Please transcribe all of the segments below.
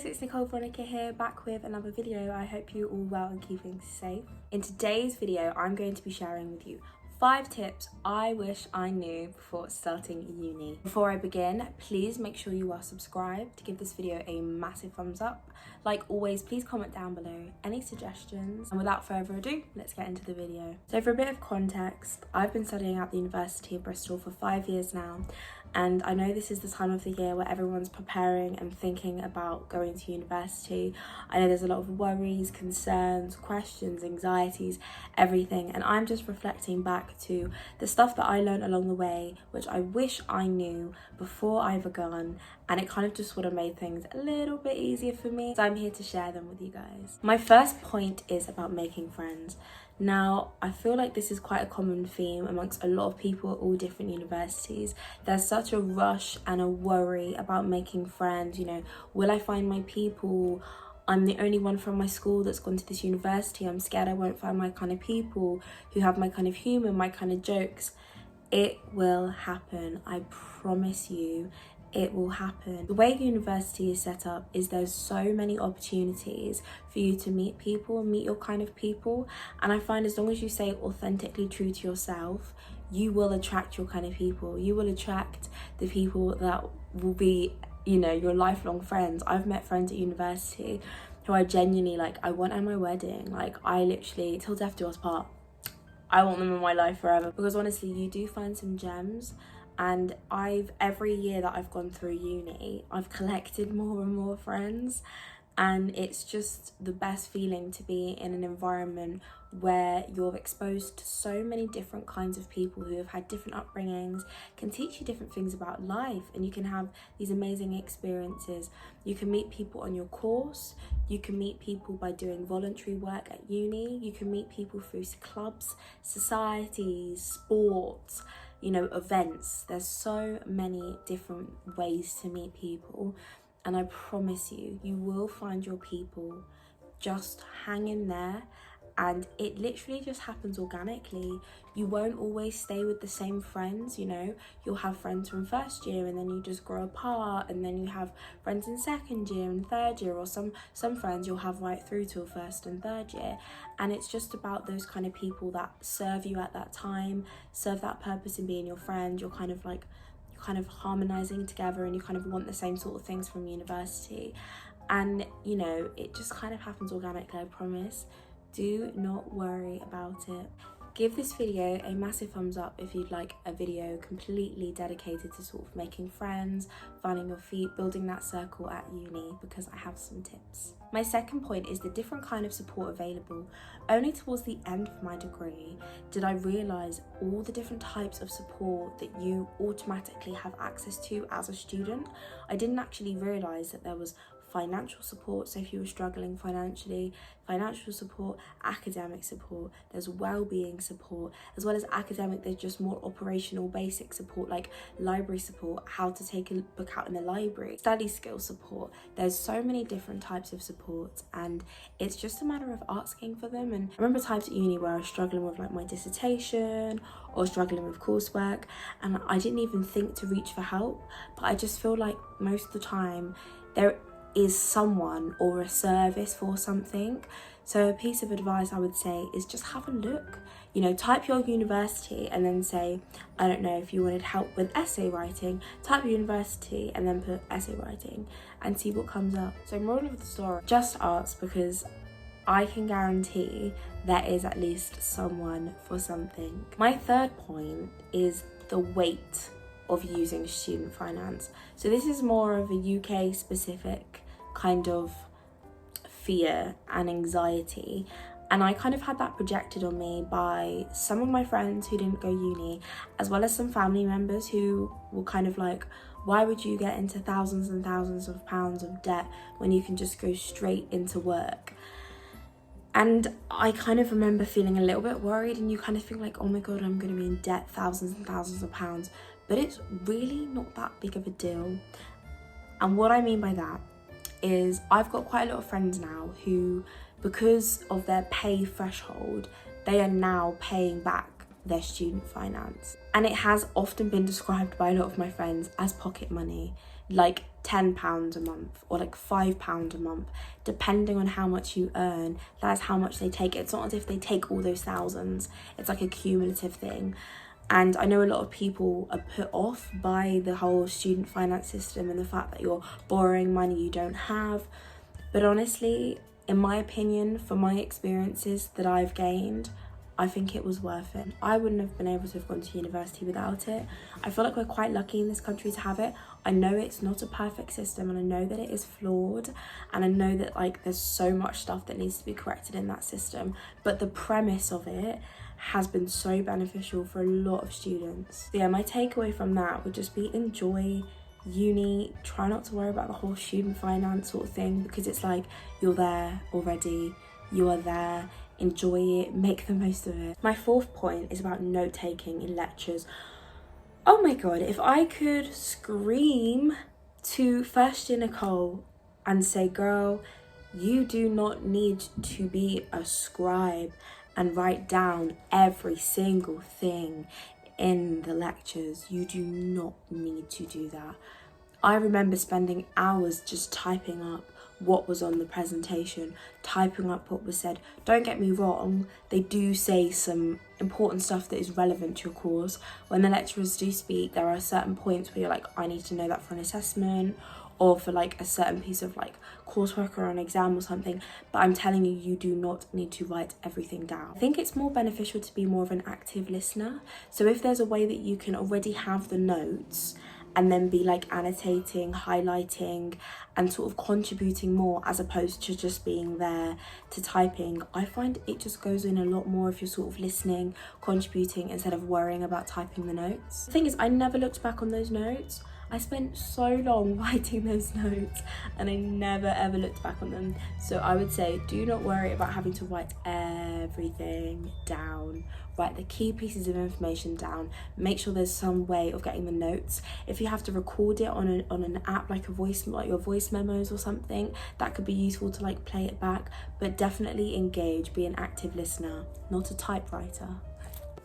guys, it's Nicole Veronica here, back with another video. I hope you're all well and keeping safe. In today's video, I'm going to be sharing with you 5 tips I wish I knew before starting uni. Before I begin, please make sure you are subscribed. Give this video a massive thumbs up. Like always, please comment down below any suggestions. And without further ado, let's get into the video. So for a bit of context, I've been studying at the University of Bristol for 5 years now. And I know this is the time of the year where everyone's preparing and thinking about going to university. I know there's a lot of worries, concerns, questions, anxieties, everything. And I'm just reflecting back to the stuff that I learned along the way, which I wish I knew before I begun. And it kind of just would have made things a little bit easier for me. So I'm here to share them with you guys. My first point is about making friends. Now, I feel like this is quite a common theme amongst a lot of people at all different universities. There's such a rush and a worry about making friends. You know, will I find my people? I'm the only one from my school that's gone to this university. I'm scared I won't find my kind of people who have my kind of humour, my kind of jokes. It will happen. I promise you. It will happen. The way university is set up is there's so many opportunities for you to meet people, meet your kind of people. And I find as long as you stay authentically true to yourself, you will attract your kind of people. You will attract the people that will be, you know, your lifelong friends. I've met friends at university who I genuinely, like, I want at my wedding. Like, I literally, till death do us part, I want them in my life forever. Because honestly, you do find some gems. And every year that I've gone through uni, I've collected more and more friends. And it's just the best feeling to be in an environment where you're exposed to so many different kinds of people who have had different upbringings, can teach you different things about life, and you can have these amazing experiences. You can meet people on your course, you can meet people by doing voluntary work at uni, you can meet people through clubs, societies, sports, you know, events. There's so many different ways to meet people, and I promise you, you will find your people. Just hang in there, and it literally just happens organically. You won't always stay with the same friends, you know. You'll have friends from first year and then you just grow apart, and then you have friends in second year and third year, or some friends you'll have right through till first and third year. And it's just about those kind of people that serve you at that time, serve that purpose in being your friend. You're kind of harmonizing together, and you kind of want the same sort of things from university. And you know, it just kind of happens organically, I promise. Do not worry about it. Give this video a massive thumbs up if you'd like a video completely dedicated to sort of making friends, finding your feet, building that circle at uni, because I have some tips. My second point is the different kind of support available. Only towards the end of my degree did I realise all the different types of support that you automatically have access to as a student. I didn't actually realise that there was financial support, so if you were struggling financially, financial support, academic support, there's well-being support, as well as academic, there's just more operational basic support like library support, how to take a book out in the library, study skill support. There's so many different types of support, and it's just a matter of asking for them. And I remember times at uni where I was struggling with like my dissertation or struggling with coursework, and I didn't even think to reach for help, but I just feel like most of the time there is someone or a service for something. So a piece of advice I would say is just have a look. You know, type your university and then say, I don't know, if you wanted help with essay writing, type university and then put essay writing and see what comes up. So moral of the story, just ask, because I can guarantee there is at least someone for something. My third point is the weight of using student finance. So this is more of a UK specific kind of fear and anxiety, and I kind of had that projected on me by some of my friends who didn't go uni, as well as some family members who were kind of like, why would you get into thousands and thousands of pounds of debt when you can just go straight into work? And I kind of remember feeling a little bit worried, and you kind of think like, oh my god, I'm going to be in debt thousands and thousands of pounds. But it's really not that big of a deal. And what I mean by that is I've got quite a lot of friends now who, because of their pay threshold, they are now paying back their student finance. And it has often been described by a lot of my friends as pocket money, like £10 a month or like £5 a month, depending on how much you earn. That's how much they take. It's not as if they take all those thousands, it's like a cumulative thing. And I know a lot of people are put off by the whole student finance system and the fact that you're borrowing money you don't have. But honestly, in my opinion, from my experiences that I've gained, I think it was worth it. I wouldn't have been able to have gone to university without it. I feel like we're quite lucky in this country to have it. I know it's not a perfect system and I know that it is flawed, and I know that like there's so much stuff that needs to be corrected in that system, but the premise of it has been so beneficial for a lot of students. So yeah, my takeaway from that would just be enjoy uni, try not to worry about the whole student finance sort of thing, because it's like you're there already, you are there, enjoy it, make the most of it. My fourth point is about note taking in lectures. Oh my god, if I could scream to first year Nicole and say, girl, you do not need to be a scribe and write down every single thing in the lectures. You do not need to do that. I remember spending hours just typing up what was on the presentation, typing up what was said. Don't get me wrong, they do say some important stuff that is relevant to your course. When the lecturers do speak, there are certain points where you're like, I need to know that for an assessment or for like a certain piece of like coursework or an exam or something, but I'm telling you, you do not need to write everything down. I think it's more beneficial to be more of an active listener. So if there's a way that you can already have the notes and then be like annotating, highlighting and sort of contributing more as opposed to just being there to typing, I find it just goes in a lot more if you're sort of listening, contributing instead of worrying about typing the notes. The thing is, I never looked back on those notes. I spent so long writing those notes and I never ever looked back on them. So I would say, do not worry about having to write everything down. Write the key pieces of information down. Make sure there's some way of getting the notes. If you have to record it on an app like your voice memos or something, that could be useful to like play it back. But definitely engage, be an active listener, not a typewriter.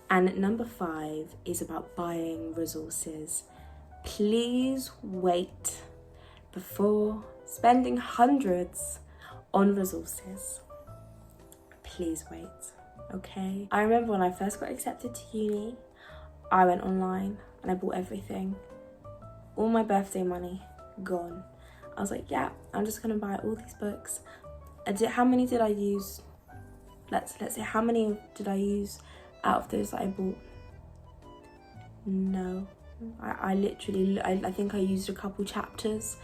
And number 5 is about buying resources. Please wait before spending hundreds on resources. Please wait, okay? I remember when I first got accepted to uni, I went online and I bought everything. All my birthday money, gone. I was like, yeah, I'm just gonna buy all these books. How many did I use? Let's say, how many did I use out of those that I bought? No. I literally, I think I used a couple chapters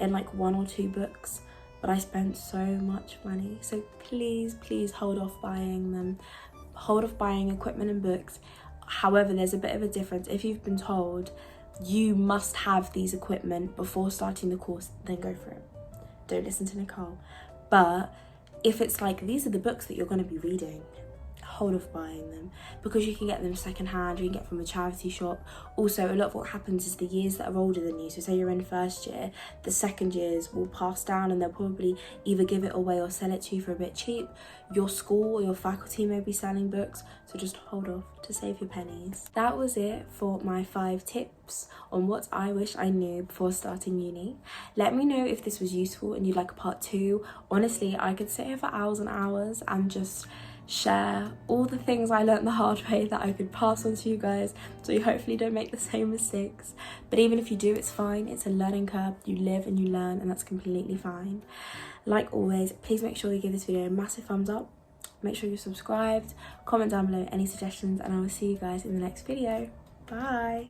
in like 1 or 2 books, but I spent so much money. So please hold off buying them. Hold off buying equipment and books. However, there's a bit of a difference. If you've been told you must have these equipment before starting the course, then go for it. Don't listen to Nicole. But if it's like, these are the books that you're going to be reading, hold off buying them, because you can get them secondhand, you can get from a charity shop. Also, a lot of what happens is the years that are older than you, so say you're in first year, the second years will pass down and they'll probably either give it away or sell it to you for a bit cheap. Your school or your faculty may be selling books, so just hold off to save your pennies. That was it for my 5 tips on what I wish I knew before starting uni. Let me know if this was useful and you'd like a part 2. Honestly, I could sit here for hours and hours and just share all the things I learned the hard way that I could pass on to you guys, so you hopefully don't make the same mistakes. But even if you do, it's fine. It's a learning curve. You live and you learn, and that's completely fine. Like always, please make sure you give this video a massive thumbs up. Make sure you're subscribed. Comment down below any suggestions, and I will see you guys in the next video. Bye.